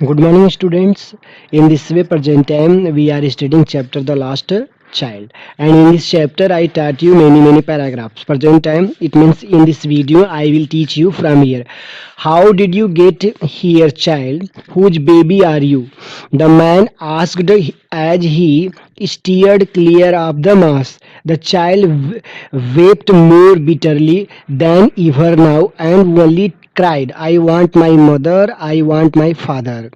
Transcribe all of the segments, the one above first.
Good morning, students. In this way, present time, we are studying chapter The Last Child. And in this chapter, I taught you many paragraphs. Present time, it means in this video, I will teach you from here. How did you get here, child? Whose baby are you? The man asked as he steered clear of the mass. The child wept more bitterly than ever now and only cried, I want my mother, I want my father.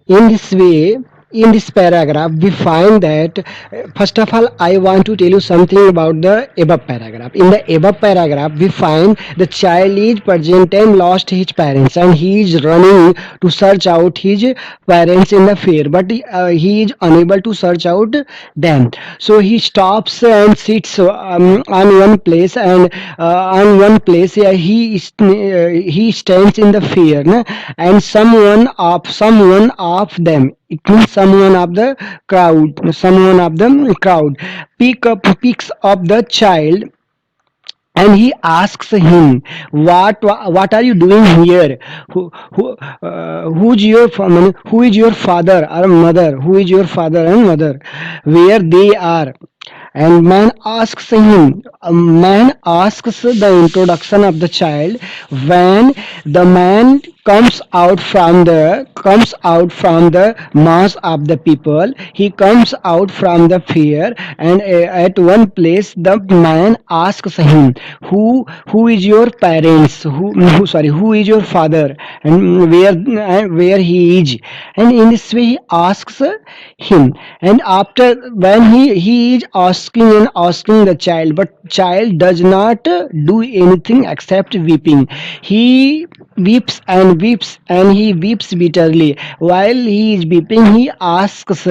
In this way, in this paragraph, we find that first of all, I want to tell you something about the above paragraph. In the above paragraph, we find the child is present time lost his parents and he is running to search out his parents in the fair, but he is unable to search out them. So he stops and sits on one place, and on one place he stands in the fair, and someone of them, it means someone of the crowd picks up the child, and he asks him, what are you doing here? Who is your father or mother? Who is your father and mother? Where they are? And man asks the introduction of the child. When the man comes out from the mass of the people, he comes out from the fair, and at one place the man asks him, who is your parents, who is your father, and where he is. And in this way he asks him, and after when he is asking the child, but child does not do anything except weeping. He weeps bitterly. While he is weeping, he asks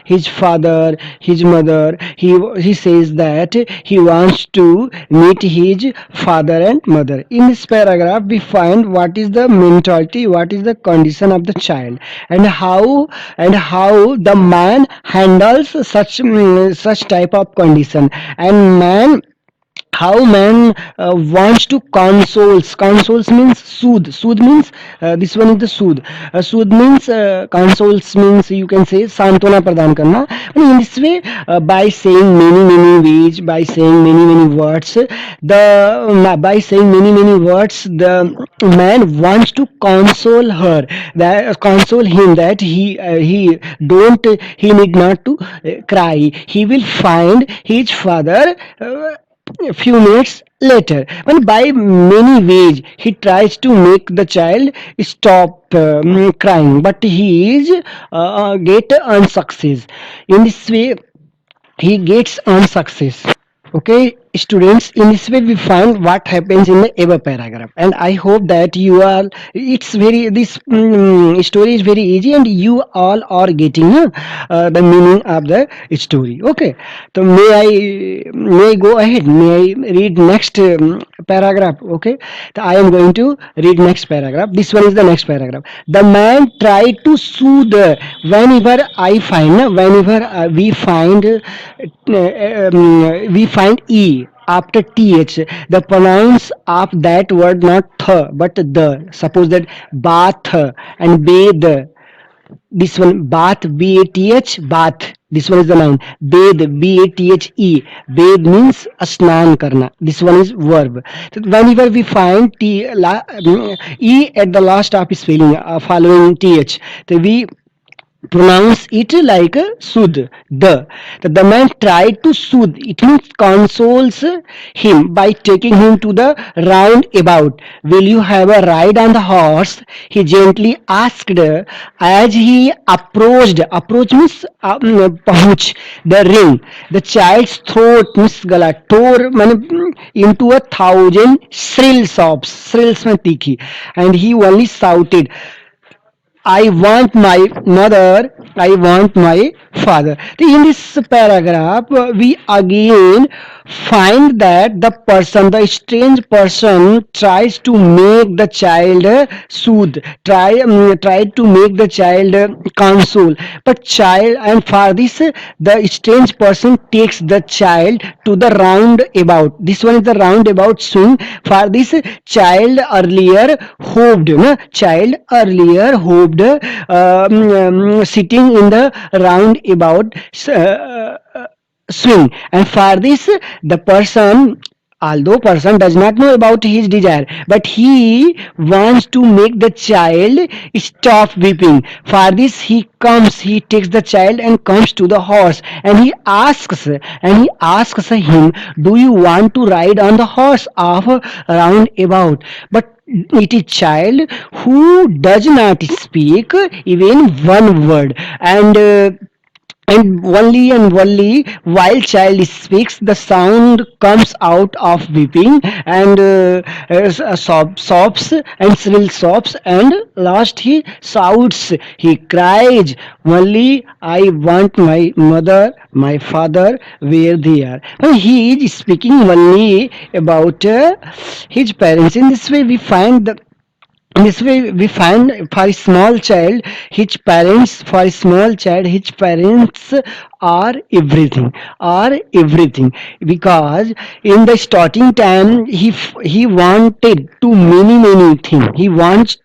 his father, his mother. He says that he wants to meet his father and mother. In this paragraph, we find what is the mentality, what is the condition of the child, and how the man handles such type of condition. And how man wants to consoles means soothe means this one is the soothe means consoles means, you can say, santona pradan karna. And in this way, by saying many ways, by saying many words, the man wants to console him, that he need not to cry. He will find his father a few minutes later. But by many ways he tries to make the child stop crying, but he is get unsuccess. In this way he gets unsuccess. Okay, students, in this way we find what happens in the above paragraph, and I hope that you are, it's very, this story is very easy, and you all are getting the meaning of the story. Okay, so may I go ahead, may I read next paragraph? Okay, so I am going to read next paragraph. This one is the next paragraph. The man tried to soothe. Whenever we find e after th, the pronounce of that word not th but the. Suppose that bath and bathe, this one bath, bath, bath, this one is the noun. Bathe, bathe, bathe means asnan karna, this one is verb. So whenever we find e at the last of spelling following th, so we pronounce it like soothe. The man tried to soothe, it means consoles him by taking him to the roundabout. Will you have a ride on the horse? He gently asked. As he approach means पहुंच the ring, the child's throat means गला tore into a thousand shrill sobs, shrills में तीखी, and he only shouted, I want my mother, I want my father. In this paragraph, we again find that the strange person tries to make the child soothe, try to make the child console. But for this, the strange person takes the child to the roundabout. This one is the roundabout swing. For this, child earlier hoped observed sitting in the roundabout swing, and for this the person, although person does not know about his desire, but he wants to make the child stop weeping. For this he takes the child and comes to the horse, and he asks him, do you want to ride on the horse of roundabout? But it is child who does not speak even one word, and only while child speaks the sound comes out of weeping, and sobs and shrill sobs, and last he shouts, he cries, only I want my mother, my father where they are. And he is speaking only about his parents. In this way we find the in this way we find for a small child, his parents are everything, because in the starting time he wanted to many things, he wants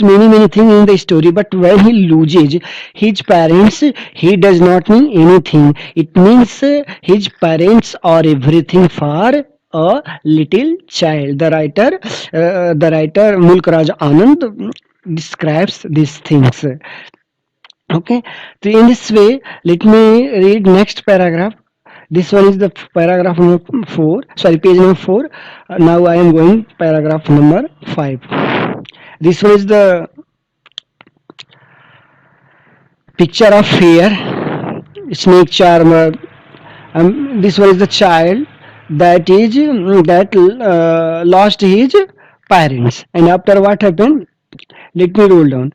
many things in the story, but when he loses his parents, he does not mean anything. It means his parents are everything for a little child. The writer Mulk Raj Anand describes these things. Okay, so in this way, let me read next paragraph. This one is the paragraph number 4, sorry, page number 4. Now I am going paragraph number 5. This one is the picture of fear, snake charmer. This one is the child that lost his parents, and after what happened, let me roll down.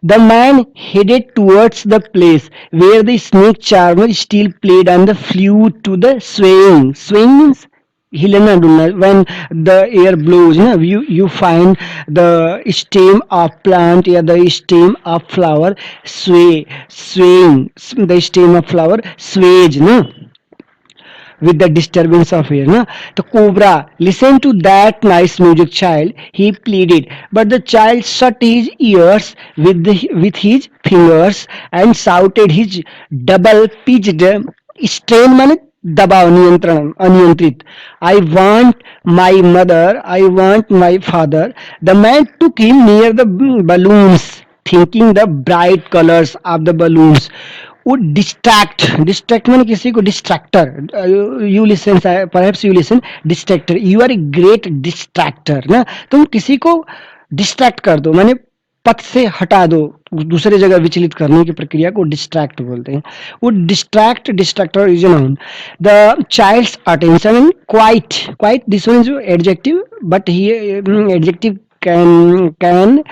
The man headed towards the place where the snake charmer still played on the flute to the swaying. Swaying means हिलना डुलना. When the air blows, you find the stem of plant or the stem of flower swaying. The stem of flower sways, no, with the disturbance of air. Na? The cobra, listen to that nice music, child, he pleaded. But the child shut his ears with his fingers and shouted his double pitched strain man दबाव नियंत्रण अनियंत्रित. I want my mother, I want my father. The man took him near the balloons, thinking the bright colors of the balloons would distract मैंने किसी को distractor. You listen, perhaps you listen, distractor, you are a great distractor ना. तुम किसी को distract कर दो, मैंने पथ से हटा दो, दूसरे जगह विचलित करने की प्रक्रिया को डिस्ट्रैक्ट बोलते हैं. वो distractor is noun. The child's attention and quite this one is adjective, but he adjective can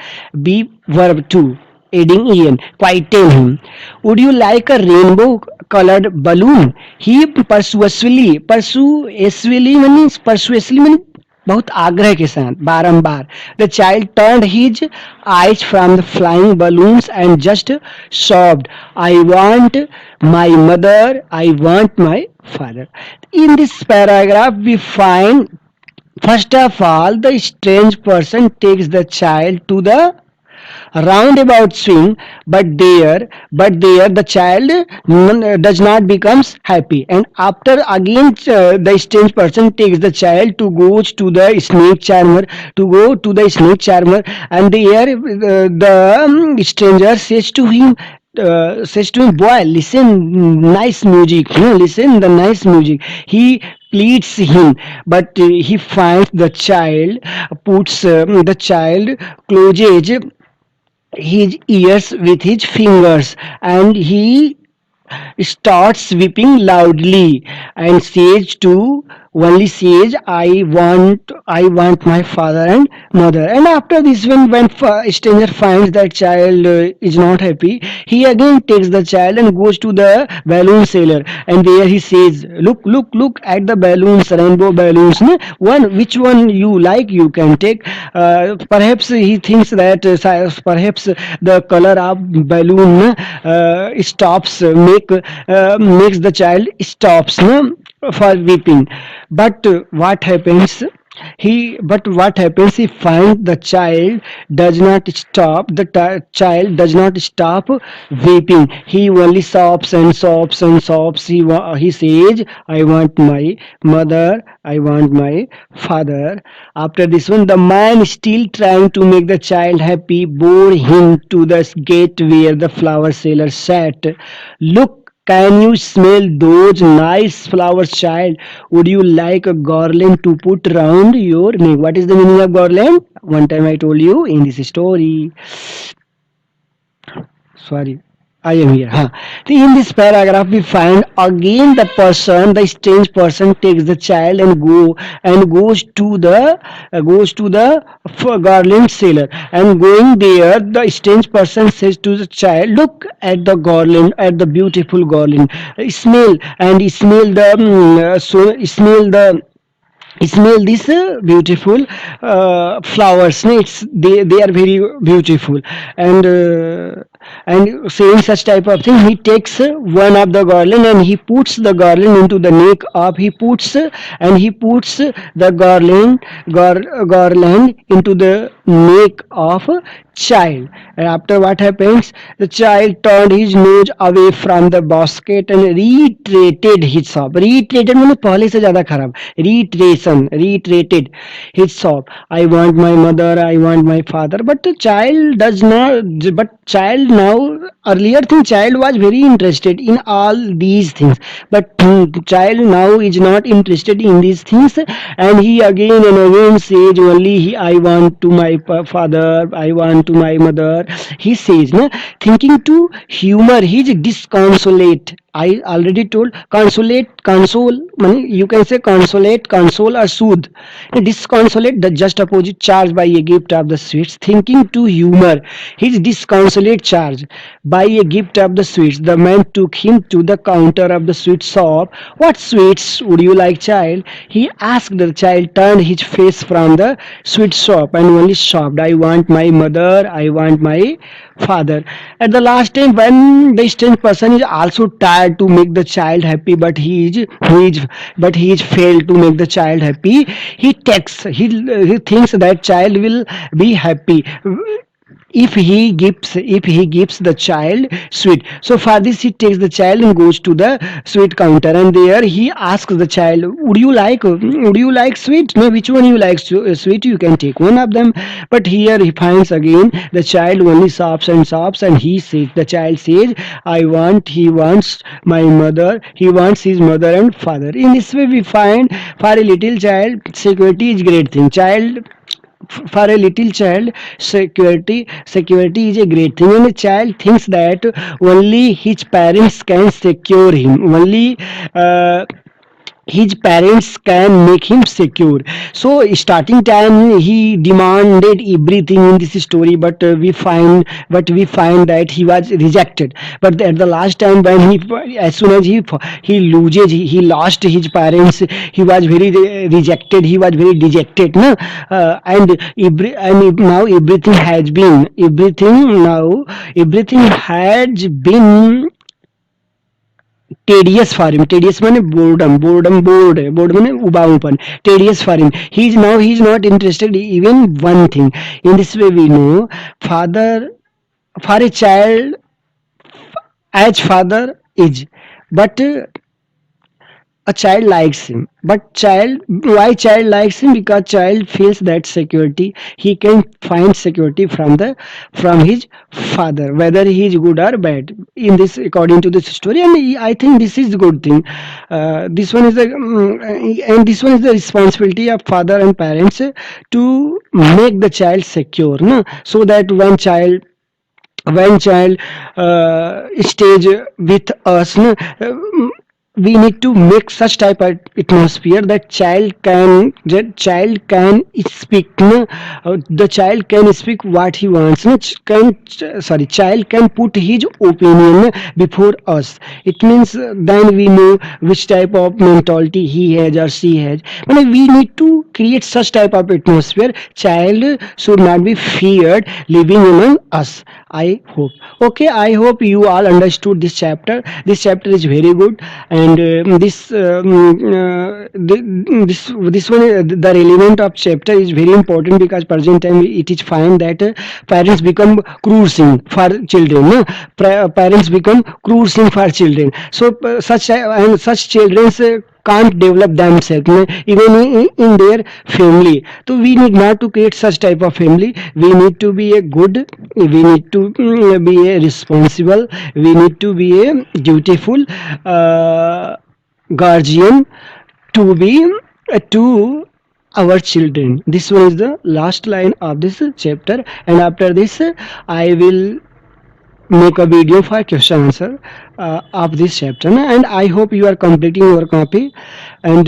be verb too, adding en, quieten him. Would you like a rainbow colored balloon? He persuasively means बहुत आग्रह के साथ, बारंबार. The child turned his eyes from the flying balloons and just sobbed, I want my mother, I want my father. In this paragraph we find, first of all, the strange person takes the child to the roundabout swing, but there the child does not becomes happy, and after again the strange person takes the child to the snake charmer, and there the stranger says to him, boy, listen nice music, listen the nice music. He pleads him, but he finds the child, puts the child closes his ears with his fingers, and he starts weeping loudly and says, I want my father and mother. And after this, when stranger finds that child is not happy, he again takes the child and goes to the balloon seller, and there he says, look at the balloons, rainbow balloons, ne? One, which one you like, you can take. Perhaps he thinks that perhaps the color of balloon stops makes the child stops, no, for weeping. But what happens, But what happens, he finds the child does not stop, child does not stop weeping. He only sobs and sobs and sobs. He says, I want my mother, I want my father. After this one, the man still trying to make the child happy bore him to the gate where the flower seller sat. Look, can you smell those nice flowers, child? Would you like a garland to put round your neck? What is the meaning of garland? One time I told you in this story. Sorry. I am here. Huh. In this paragraph, we find again the strange person takes the child and goes to the garland seller. And going there, the strange person says to the child, "Look at the garland, at the beautiful garland. Smell the smell these beautiful flowers, no? They are very beautiful." And saying such type of thing, he takes one of the garland and he puts the garland into the neck of he puts the garland into the neck of a child. And after, what happens, the child turned his nose away from the basket and reiterated his sob. Reiterated मैंने पहले से ज्यादा खराब. Reiterated his sob. I want my mother, I want my father. But the child does not. But child now, earlier thing, child was very interested in all these things. But child now is not interested in these things, and he again and again says only, I want to my father, I want to my mother. He says, na, thinking to humor his disconsolate. I already told console, you can say consolate, console, or soothe. Disconsolate, the just opposite, charge by a gift of the sweets. Thinking to humor his disconsolate charge by a gift of the sweets, the man took him to the counter of the sweet shop. What sweets would you like, child? He asked. The child turned his face from the sweet shop and only sobbed, I want my mother, I want my father. At the last time, when the strange person is also tired to make the child happy, but he is failed to make the child happy, he thinks that child will be happy if he gives the child sweet. So for this, he takes the child and goes to the sweet counter, and there he asks the child, would you like sweet? No, which one you like sweet? You can take one of them. But here he finds again the child only sobs and sobs, and the child says, he wants my mother, he wants his mother and father. In this way, we find for a little child, security is great thing. For a little child, security is a great thing, and a child thinks that only his parents can secure him, only his parents can make him secure. So starting time, he demanded everything in this story, we find that he was rejected. But at the last time, when as soon as he lost his parents, he was very rejected, he was very dejected, no? And now everything has been tedious for him. Tedious माने board माने उबाऊपन. Tedious for him. He is not interested even one thing. In this way, we know father, for a child, as father is, but a child likes him. But child likes him? Because child feels that security, he can find security from his father, whether he is good or bad, in this, according to this story. And I think this is a good thing. This one is the responsibility of father and parents, to make the child secure, no? So that when child stays with us, no, we need to make such type of atmosphere that child can speak, no? The child can speak what he wants, no? Child can put his opinion, no, before us. It means, then we know which type of mentality he has or she has. But we need to create such type of atmosphere. Child should not be feared living among us. I hope. Okay, I hope you all understood this chapter. This chapter is very good, and this one, the relevant of chapter is very important because present time it is found that parents become cruising for children. No? Parents become cruising for children. So and such children. Can't develop themselves, no, even in their family. So we need not to create such type of family. We need to be a good, we need to be a responsible, we need to be a dutiful guardian to be to our children. This one is the last line of this chapter, and after this I will make a video for question answer of this chapter, and I hope you are completing your copy. And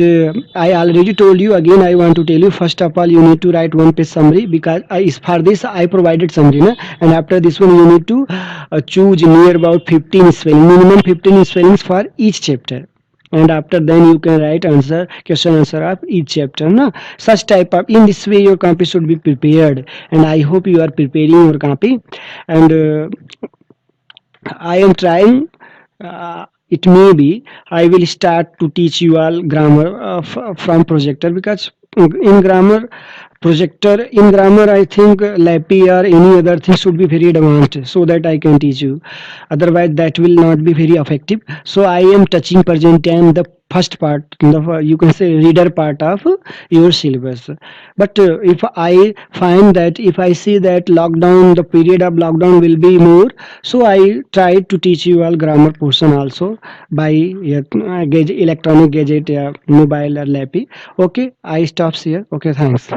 I already told you, again I want to tell you, first of all you need to write one page summary, because for this I provided summary, na? And after this one you need to choose near about 15 spelling, minimum 15 spellings for each chapter, and after then you can write answer, question answer of each chapter, na? Such type of, in this way your copy should be prepared, and I hope you are preparing your copy. And I am trying. It may be I will start to teach you all grammar from projector, because in grammar I think Lappy or any other thing should be very advanced, so that I can teach you. Otherwise, that will not be very effective. So I am touching present time, the first part, you can say reader part of your syllabus. But if I find that, if I see that lockdown, the period of lockdown will be more, so I try to teach you all grammar portion also by electronic gadget, mobile or lappy. Okay, I stops here. Okay, thanks.